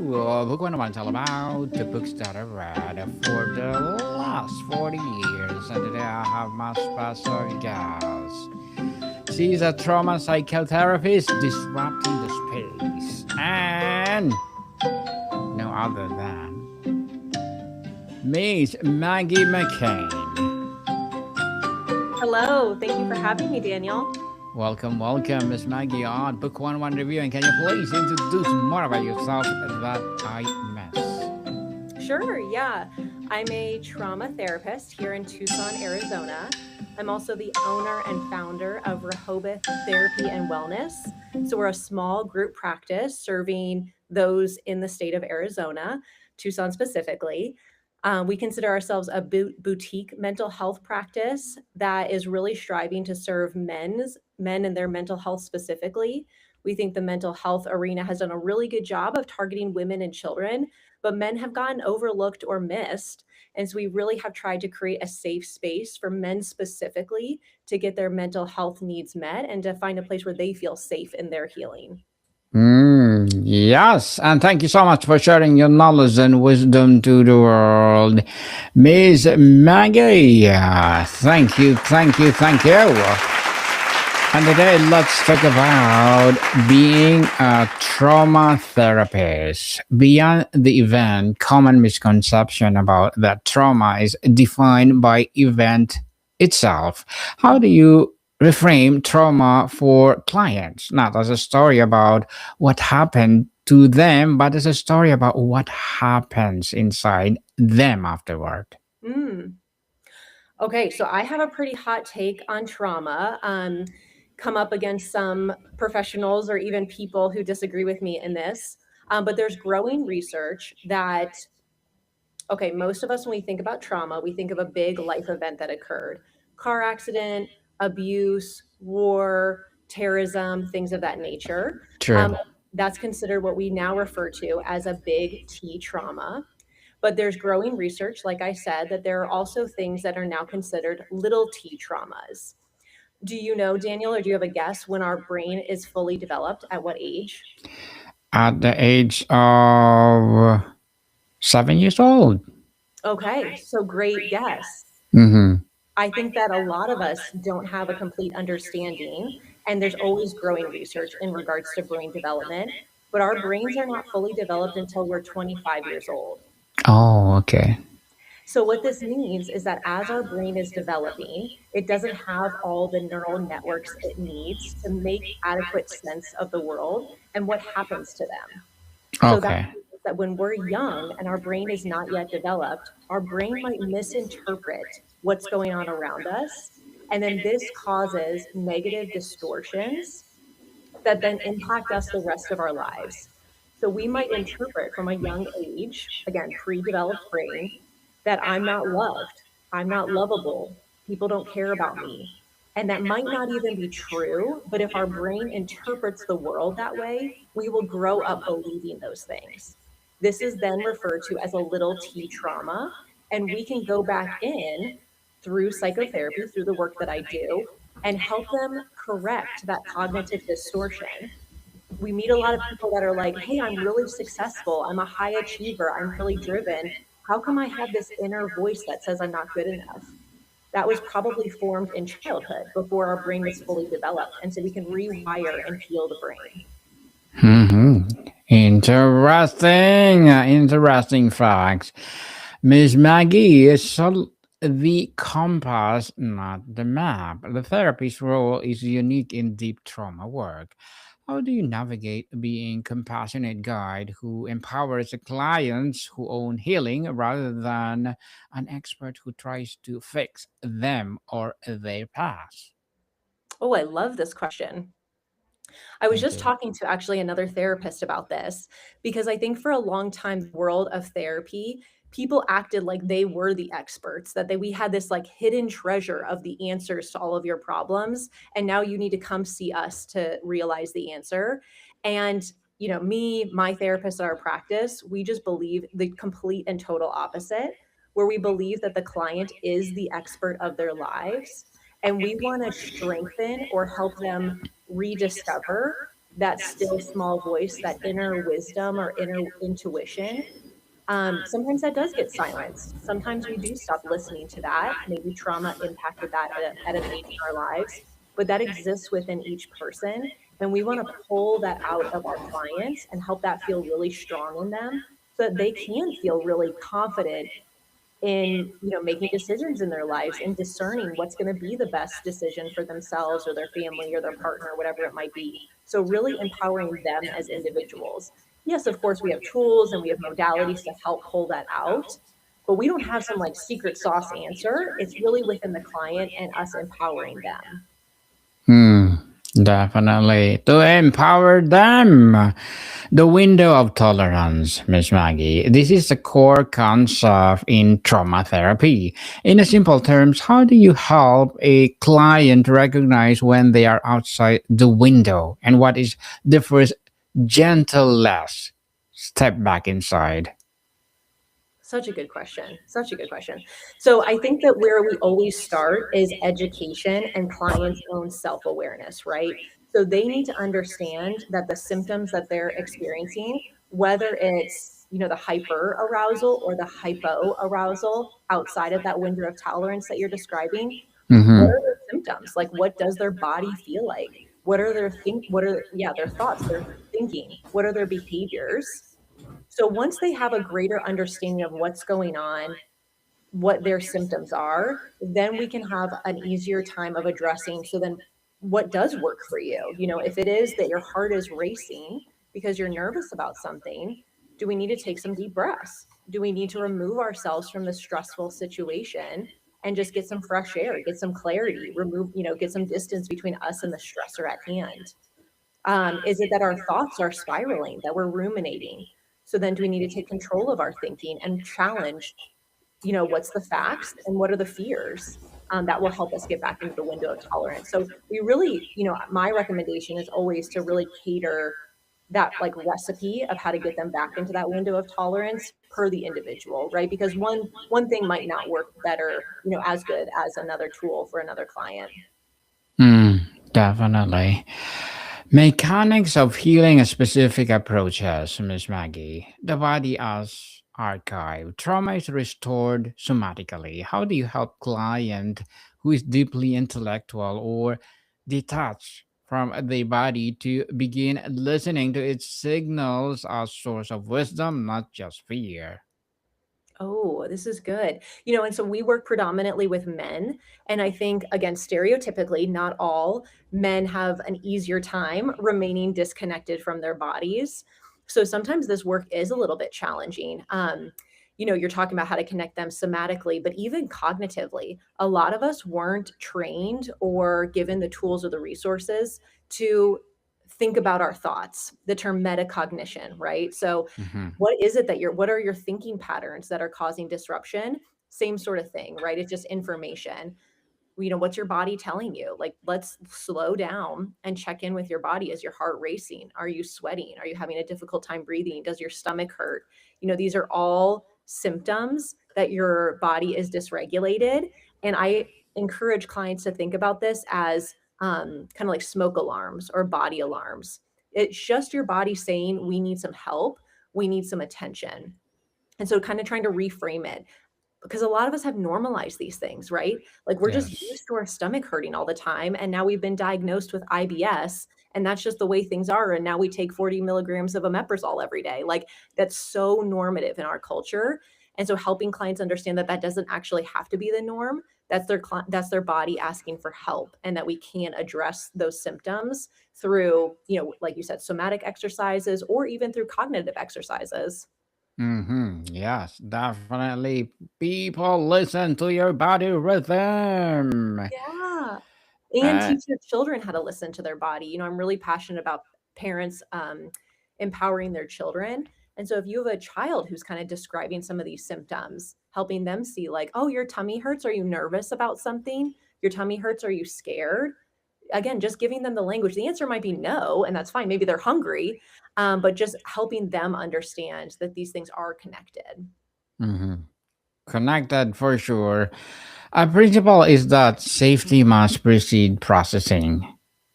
Book One One's all about the books that I read for the last 40 years. And today I have my special guest. She's a trauma psychotherapist disrupting the space. And no other than Miss Maggie Mccane. Hello, thank you for having me, Daniel. Welcome, Miss Maggie on Book One Review. And can you please introduce more about yourself that I miss? Sure, yeah. I'm a trauma therapist here in Tucson, Arizona. I'm also the owner and founder of Rehoboth Therapy and Wellness. So we're a small group practice serving those in the state of Arizona, Tucson specifically. We consider ourselves a boutique mental health practice that is really striving to serve men and their mental health specifically. We think the mental health arena has done a really good job of targeting women and children, but men have gotten overlooked or missed. And so we really have tried to create a safe space for men specifically to get their mental health needs met and to find a place where they feel safe in their healing. Yes, and thank you so much for sharing your knowledge and wisdom to the world, Miss Maggie. Thank you. And today, let's talk about being a trauma therapist. Beyond the event, common misconception about that trauma is defined by event itself. How do you reframe trauma for clients? Not as a story about what happened to them, but as a story about what happens inside them afterward. Mm. Okay, so I have a pretty hot take on trauma. Come up against some professionals or even people who disagree with me in this. But there's growing research that, okay, most of us, when we think about trauma, we think of a big life event that occurred: car accident, abuse, war, terrorism, things of that nature. True. Um, that's considered what we now refer to as a big T trauma. But there's growing research, like I said, that there are also things that are now considered little t traumas. Do you know, Daniel, or do you have a guess when our brain is fully developed at what age? At the age of 7 years old. Okay, so great guess. Mm-hmm. I think that a lot of us don't have a complete understanding, and there's always growing research in regards to brain development, but our brains are not fully developed until we're 25 years old. Oh, okay. So, what this means is that as our brain is developing, it doesn't have all the neural networks it needs to make adequate sense of the world and what happens to them. So, that Okay. means that when we're young and our brain is not yet developed, our brain might misinterpret what's going on around us. And then this causes negative distortions that then impact us the rest of our lives. So we might interpret from a young age, again, pre developed brain, that I'm not loved, I'm not lovable, people don't care about me. And that might not even be true, but if our brain interprets the world that way, we will grow up believing those things. This is then referred to as a little t trauma. And we can go back in through psychotherapy, through the work that I do, and help them correct that cognitive distortion. We meet a lot of people that are like, hey, I'm really successful. I'm a high achiever. I'm really driven. How come I have this inner voice that says I'm not good enough? That was probably formed in childhood before our brain was fully developed. And so we can rewire and heal the brain. Mm-hmm. Interesting facts. Miss Maggie is the compass, not the map. The therapist's role is unique in deep trauma work. How do you navigate being compassionate guide who empowers the clients who own healing rather than an expert who tries to fix them or their past? Oh, I love this question. I was Thank just you. talking to actually another therapist about this because I think for a long time, the world of therapy, people acted like they were the experts, that we had this like hidden treasure of the answers to all of your problems. And now you need to come see us to realize the answer. And me, my therapist at our practice, we just believe the complete and total opposite, where we believe that the client is the expert of their lives. And we want to strengthen or help them rediscover that still small voice, that inner wisdom or inner intuition, sometimes that does get silenced. Sometimes we do stop listening to that. Maybe trauma impacted that at an age in our lives, but that exists within each person. And we want to pull that out of our clients and help that feel really strong in them so that they can feel really confident in, making decisions in their lives and discerning what's going to be the best decision for themselves or their family or their partner, whatever it might be. So really empowering them as individuals. Yes, of course we have tools and we have modalities to help pull that out, but we don't have some like secret sauce answer. It's really within the client and us empowering them. Hmm, definitely. To empower them. The window of tolerance, Miss Maggie. This is a core concept in trauma therapy. In a simple terms, how do you help a client recognize when they are outside the window? And what is the first gentle last step back inside? Such a good question. Such a good question. So I think that where we always start is education and clients' own self-awareness, right? So they need to understand that the symptoms that they're experiencing, whether it's, the hyper arousal or the hypo arousal outside of that window of tolerance that you're describing, what Mm-hmm. are their symptoms? Like what does their body feel like? What are their thoughts, their thinking? What are their behaviors? So once they have a greater understanding of what's going on, what their symptoms are, then we can have an easier time of addressing. So then what does work for you? If it is that your heart is racing because you're nervous about something, do we need to take some deep breaths? Do we need to remove ourselves from the stressful situation and just get some fresh air, get some clarity, get some distance between us and the stressor at hand? Is it that our thoughts are spiraling, that we're ruminating? So then do we need to take control of our thinking and challenge, what's the facts and what are the fears? That will help us get back into the window of tolerance. So we really, my recommendation is always to really cater that like recipe of how to get them back into that window of tolerance per the individual, right? Because one thing might not work better, as good as another tool for another client. Mm, definitely. Mechanics of healing a specific approaches, Miss Maggie. The body as archive. Trauma is restored somatically. How do you help client who is deeply intellectual or detached from the body to begin listening to its signals as source of wisdom, not just fear? Oh, this is good. And so we work predominantly with men. And I think, again, stereotypically, not all men have an easier time remaining disconnected from their bodies. So sometimes this work is a little bit challenging. You're talking about how to connect them somatically, but even cognitively, a lot of us weren't trained or given the tools or the resources to think about our thoughts, the term metacognition, right? So Mhm. what are your thinking patterns that are causing disruption? Same sort of thing, right? It's just information. What's your body telling you? Like, let's slow down and check in with your body. Is your heart racing? Are you sweating? Are you having a difficult time breathing? Does your stomach hurt? These are all symptoms that your body is dysregulated. And I encourage clients to think about this as kind of like smoke alarms or body alarms. It's just your body saying, we need some help, we need some attention. And so, kind of trying to reframe it, because a lot of us have normalized these things, right? Like we're just Yes. used to our stomach hurting all the time. And now we've been diagnosed with IBS, and that's just the way things are. And now we take 40 milligrams of omeprazole every day. Like that's so normative in our culture. And so helping clients understand that that doesn't actually have to be the norm. That's their body asking for help, and that we can address those symptoms through, like you said, somatic exercises or even through cognitive exercises. Yes, definitely. People listen to your body rhythm. Yeah. And Uh, teach your children how to listen to their body. I'm really passionate about parents empowering their children. And so if you have a child who's kind of describing some of these symptoms, helping them see like, oh, your tummy hurts. Are you nervous about something? Your tummy hurts. Are you scared? Again, just giving them the language. The answer might be no, and that's fine. Maybe they're hungry, but just helping them understand that these things are connected. mhm. Connected for sure. A principle is that safety must precede processing.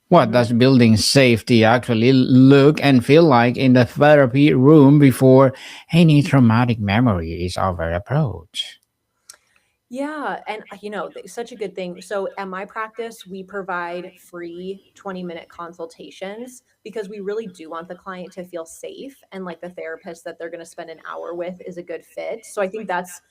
What does building safety actually look and feel like in the therapy room before any traumatic memory is over approach? Yeah, and, such a good thing. So at my practice, we provide free 20-minute consultations because we really do want the client to feel safe and like the therapist that they're gonna spend an hour with is a good fit. So I think that's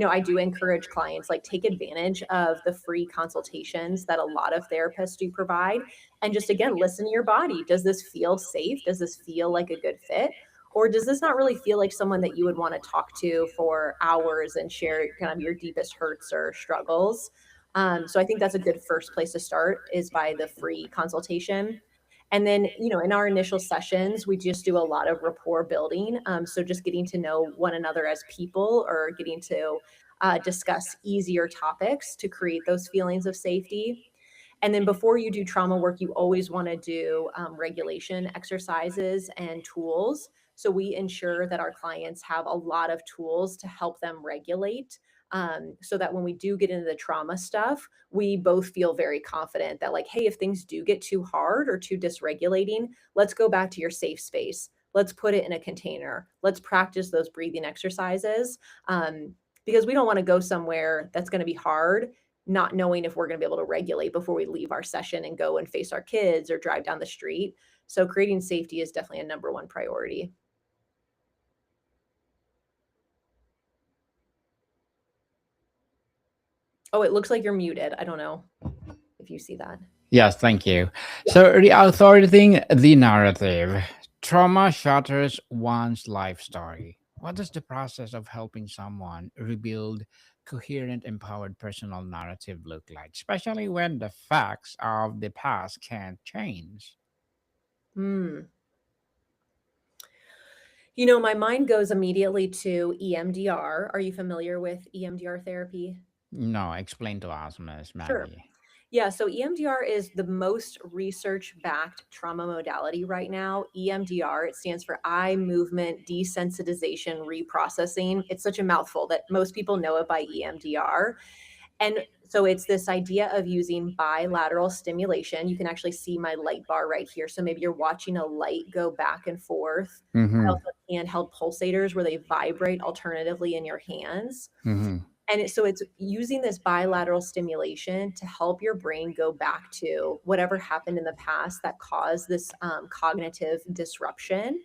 I do encourage clients, like, take advantage of the free consultations that a lot of therapists do provide, and just, again, listen to your body. Does this feel safe? Does this feel like a good fit? Or does this not really feel like someone that you would want to talk to for hours and share kind of your deepest hurts or struggles? So I think that's a good first place to start is by the free consultation. And then, in our initial sessions, we just do a lot of rapport building. So just getting to know one another as people or getting to discuss easier topics to create those feelings of safety. And then before you do trauma work, you always want to do regulation exercises and tools. So we ensure that our clients have a lot of tools to help them regulate. So that when we do get into the trauma stuff, we both feel very confident that, like, hey, if things do get too hard or too dysregulating, let's go back to your safe space. Let's put it in a container. Let's practice those breathing exercises. Because we don't want to go somewhere that's going to be hard not knowing if we're going to be able to regulate before we leave our session and go and face our kids or drive down the street. So creating safety is definitely a number one priority. Oh, it looks like you're muted. I don't know if you see that. Yes, thank you. Yeah. So, reauthoring the narrative. Trauma shatters one's life story. What does the process of helping someone rebuild coherent, empowered personal narrative look like, especially when the facts of the past can't change? Hmm. My mind goes immediately to EMDR. Are you familiar with EMDR therapy? No, explain to us, Miss Sure. Maggie. Yeah, so EMDR is the most research-backed trauma modality right now. EMDR, it stands for eye movement desensitization reprocessing. It's such a mouthful that most people know it by EMDR. And so it's this idea of using bilateral stimulation. You can actually see my light bar right here. So maybe you're watching a light go back and forth. I Mm-hmm. also have handheld pulsators where they vibrate alternatively in your hands. Mm-hmm. And so it's using this bilateral stimulation to help your brain go back to whatever happened in the past that caused this cognitive disruption,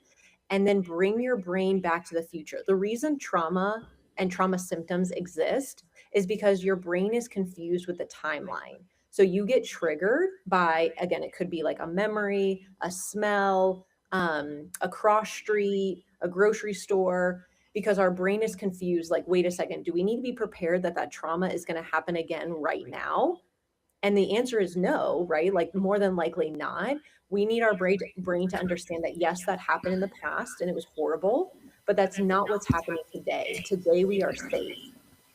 and then bring your brain back to the future. The reason trauma and trauma symptoms exist is because your brain is confused with the timeline. So you get triggered by, again, it could be like a memory, a smell, a cross street, a grocery store, because our brain is confused. Like, wait a second, do we need to be prepared that that trauma is going to happen again right now? And the answer is no, right? Like, more than likely not. We need our brain to understand that, yes, that happened in the past and it was horrible, but that's not what's happening today. Today, we are safe.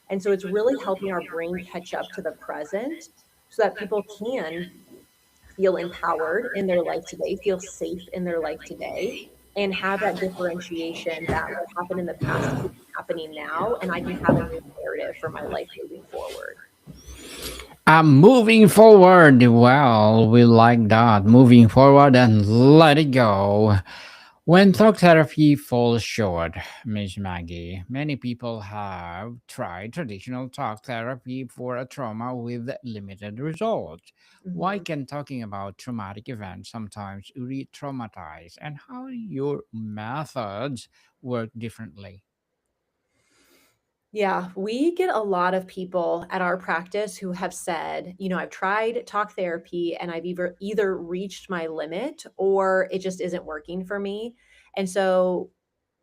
And so it's really helping our brain catch up to the present so that people can feel empowered in their life today, feel safe in their life today, and have that differentiation that what happened in the past isn't happening now, and I can have a new narrative for my life moving forward. Moving forward. Well, we like that. Moving forward and let it go. When talk therapy falls short, Miss Maggie, many people have tried traditional talk therapy for a trauma with limited results. Why Mhm. can talking about traumatic events sometimes re traumatize, and how your methods work differently? Yeah, we get a lot of people at our practice who have said, I've tried talk therapy and I've either reached my limit or it just isn't working for me. And so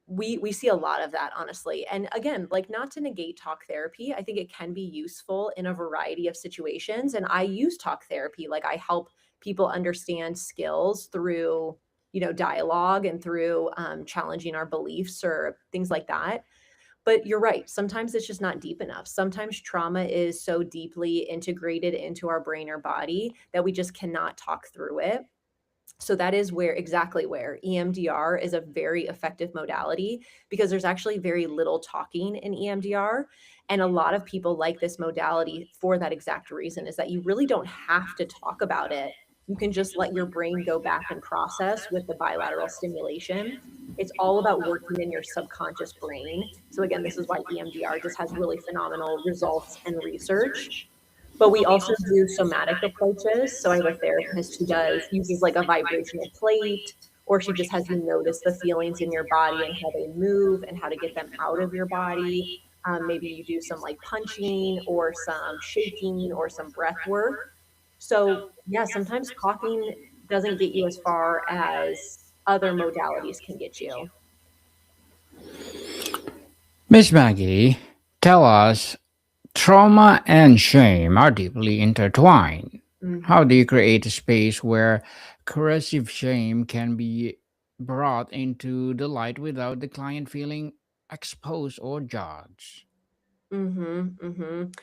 we see a lot of that, honestly. And again, like, not to negate talk therapy, I think it can be useful in a variety of situations. And I use talk therapy, like, I help people understand skills through dialogue and through challenging our beliefs or things like that. But you're right, sometimes it's just not deep enough. Sometimes trauma is so deeply integrated into our brain or body that we just cannot talk through it. So that is where EMDR is a very effective modality, because there's actually very little talking in EMDR. And a lot of people like this modality for that exact reason, is that you really don't have to talk about it You can just let your brain go back and process with the bilateral stimulation. It's all about working in your subconscious brain. So, again, this is why EMDR just has really phenomenal results and research. But we also do somatic approaches. So I have a therapist who uses like a vibrational plate, or she just has you notice the feelings in your body and how they move and how to get them out of your body. Maybe you do some like punching or some shaking or some breath work. So yeah, sometimes talking doesn't get you as far as other modalities can get you. Miss Maggie, tell us, trauma and shame are deeply intertwined. How do Mhm. you create a space where corrosive shame can be brought into the light without the client feeling exposed or judged? Mhm, mhm.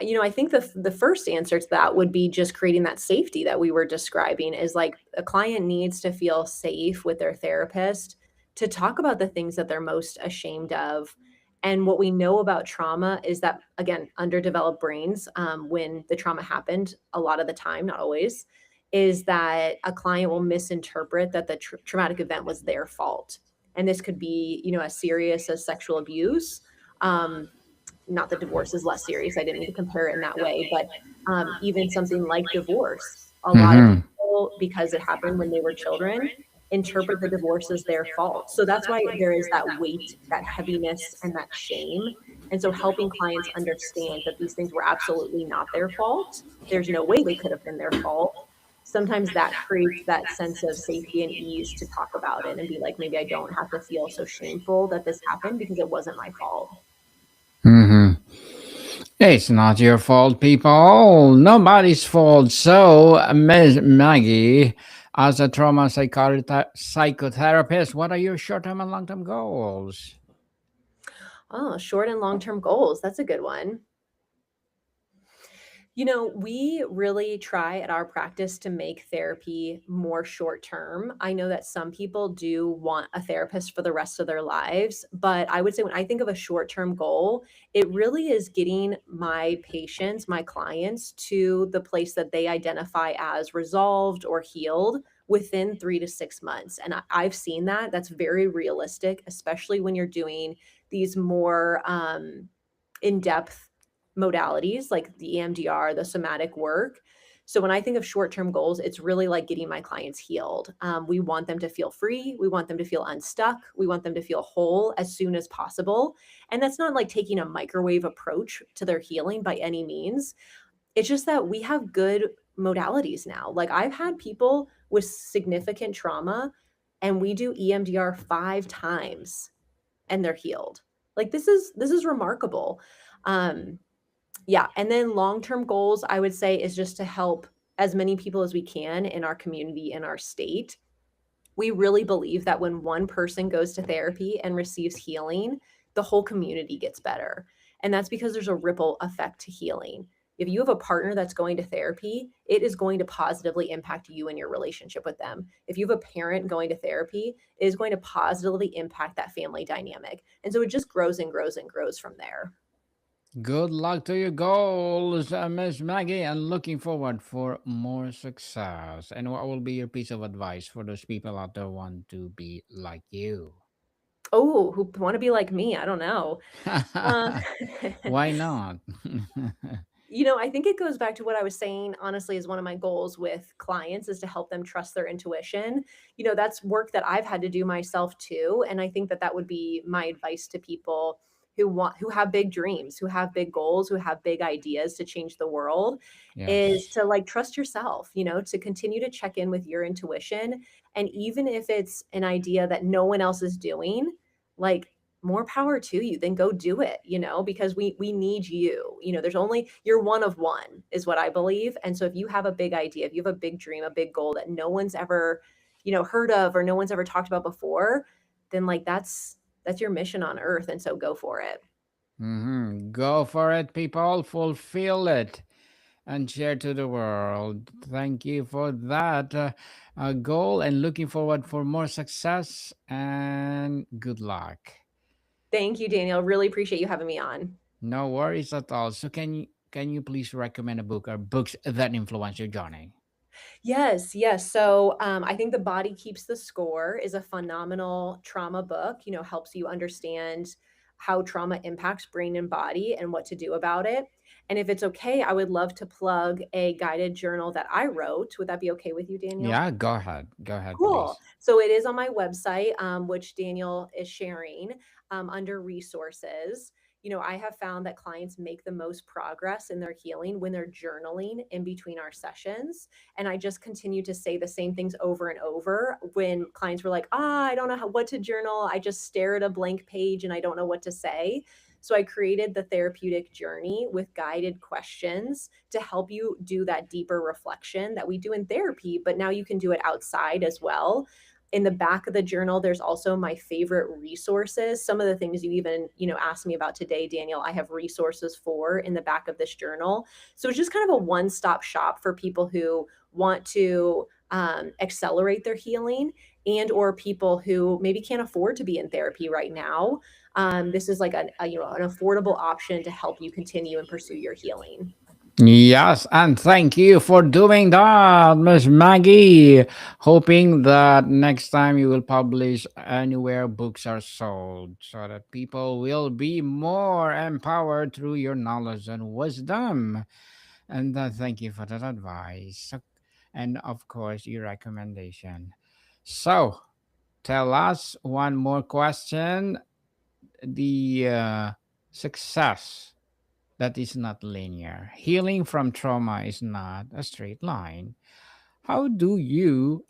I think the first answer to that would be just creating that safety that we were describing is like a client needs to feel safe with their therapist to talk about the things that they're most ashamed of. And what we know about trauma is that, again, underdeveloped brains, when the trauma happened, a lot of the time, not always, is that a client will misinterpret that the traumatic event was their fault. And this could be, as serious as sexual abuse. Um, Not that divorce is less serious. I didn't mean to compare it in that way, but even something like divorce, a lot of Mm-hmm. people, because it happened when they were children, interpret the divorce as their fault. So that's why there is that weight, that heaviness, and that shame. And so helping clients understand that these things were absolutely not their fault. There's no way they could have been their fault. Sometimes that creates that sense of safety and ease to talk about it and be like, maybe I don't have to feel so shameful that this happened because it wasn't my fault. Mm-hmm. It's not your fault, people. Nobody's fault. So, Miss Maggie, as a psychotherapist, what are your short term and long term goals? Oh, short and long-term goals. That's a good one. We really try at our practice to make therapy more short term. I know that some people do want a therapist for the rest of their lives, but I would say when I think of a short term goal, it really is getting my patients, my clients to the place that they identify as resolved or healed within 3 to 6 months. And I've seen that. That's very realistic, especially when you're doing these more in depth modalities like the EMDR, the somatic work. So when I think of short-term goals, it's really like getting my clients healed. We want them to feel free. We want them to feel unstuck. We want them to feel whole as soon as possible. And that's not like taking a microwave approach to their healing by any means. It's just that we have good modalities now. Like I've had people with significant trauma and we do EMDR 5 times and they're healed. Like this is remarkable. Um, yeah, and then long-term goals, I would say, is just to help as many people as we can in our community, in our state. We really believe that when one person goes to therapy and receives healing, the whole community gets better. And that's because there's a ripple effect to healing. If you have a partner that's going to therapy, it is going to positively impact you and your relationship with them. If you have a parent going to therapy, it is going to positively impact that family dynamic. And so it just grows and grows and grows from there. Good luck to your goals, Miss Maggie, and looking forward for more success. And what will be your piece of advice for those people out there want to be like you? Oh, who want to be like me? I don't know. Uh, Why not? I think it goes back to what I was saying, honestly, is one of my goals with clients is to help them trust their intuition. That's work that I've had to do myself too. And I think that that would be my advice to people who have big dreams, who have big goals, who have big ideas to change the world is Yes. to like trust yourself, to continue to check in with your intuition. And even if it's an idea that no one else is doing, like more power to you, then go do it, because we need you. There's only you're one of one is what I believe. And so if you have a big idea, if you have a big dream, a big goal that no one's ever, heard of or no one's ever talked about before, then like that's your mission on earth, and so go for it. Go for it, people. Fulfill it and share to the world. Thank you for that goal and looking forward for more success and good luck. Thank you, Daniel. Really appreciate you having me on. No worries at all. So can you please recommend a book or books that influence your journey? Yes, yes. So I think The Body Keeps the Score is a phenomenal trauma book, helps you understand how trauma impacts brain and body and what to do about it. And if it's okay, I would love to plug a guided journal that I wrote. Would that be okay with you, Daniel? Yeah, go ahead. Go ahead, Cool. please. So it is on my website, which Daniel is sharing under resources. I have found that clients make the most progress in their healing when they're journaling in between our sessions. And I just continue to say the same things over and over when clients were like, I don't know what to journal. I just stare at a blank page and I don't know what to say. So I created the therapeutic journey with guided questions to help you do that deeper reflection that we do in therapy, but now you can do it outside as well. In the back of the journal, there's also my favorite resources. Some of the things you even, asked me about today, Daniel, I have resources for in the back of this journal. So it's just kind of a one-stop shop for people who want to accelerate their healing and or people who maybe can't afford to be in therapy right now. This is like an affordable option to help you continue and pursue your healing. Yes, and thank you for doing that, Miss Maggie. Hoping that next time you will publish anywhere books are sold so that people will be more empowered through your knowledge and wisdom. And thank you for that advice. And of course, your recommendation. So, tell us one more question. The success that is not linear. Healing from trauma is not a straight line. How do you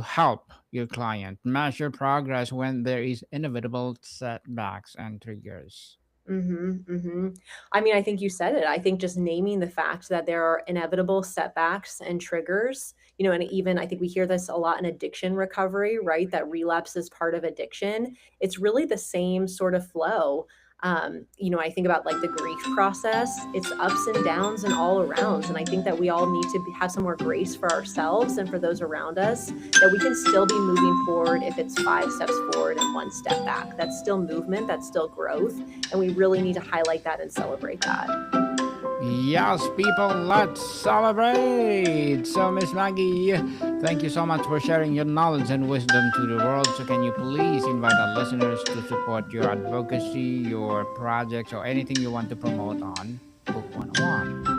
help your client measure progress when there is inevitable setbacks and triggers? Mhm, mhm. I mean, I think you said it. I think just naming the fact that there are inevitable setbacks and triggers, and even I think we hear this a lot in addiction recovery, right? That relapse is part of addiction. It's really the same sort of flow. I think about like the grief process, it's ups and downs and all arounds. And I think that we all need to have some more grace for ourselves and for those around us, that we can still be moving forward if it's 5 steps forward and 1 step back. That's still movement, that's still growth. And we really need to highlight that and celebrate that. Yes, people, let's celebrate. So, Miss Maggie, thank you so much for sharing your knowledge and wisdom to the world. So, can you please invite our listeners to support your advocacy, your projects, or anything you want to promote on Book 101?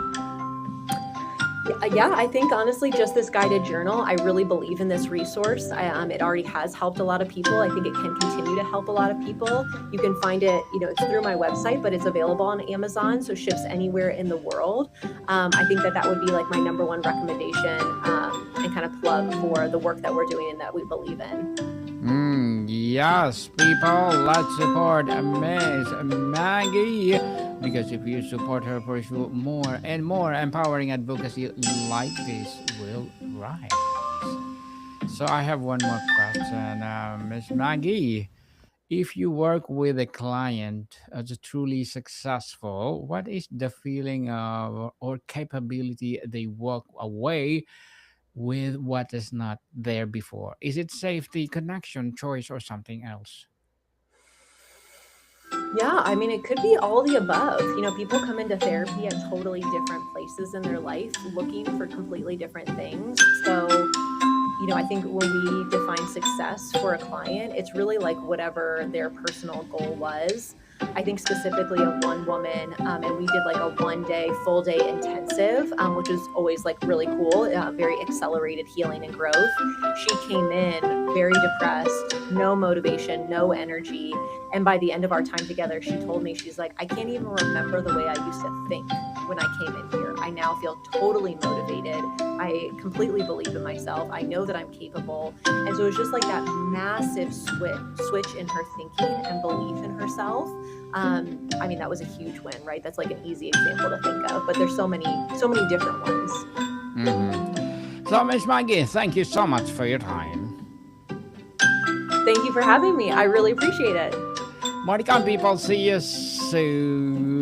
Yeah, I think honestly, just this guided journal, I really believe in this resource. It already has helped a lot of people. I think it can continue to help a lot of people. You can find it, it's through my website, but it's available on Amazon, so ships anywhere in the world. I think that would be like my number one recommendation and kind of plug for the work that we're doing and that we believe in. Yes, people, let's support Miss Maggie because if you support her, for sure, more and more empowering advocacy like this will rise. So, I have one more question, Miss Maggie. If you work with a client as a truly successful, what is the feeling of or capability they walk away with what is not there before? Is it safety, connection, choice, or something else? Yeah, I mean, it could be all the above. People come into therapy at totally different places in their life looking for completely different things. So, I think when we define success for a client, it's really like whatever their personal goal was. I think specifically of one woman, and we did like a 1 day, full day intensive, which was always like really cool, very accelerated healing and growth. She came in very depressed, no motivation, no energy. And by the end of our time together, she told me, she's like, I can't even remember the way I used to think when I came in here. I now feel totally motivated. I completely believe in myself. I know that I'm capable. And so it was just like that massive switch in her thinking and belief in herself. I mean, that was a huge win, right? That's like an easy example to think of, but there's so many different ones. So, Miss Maggie, thank you so much for your time. Thank you for having me. I really appreciate it. More to come, people. See you soon.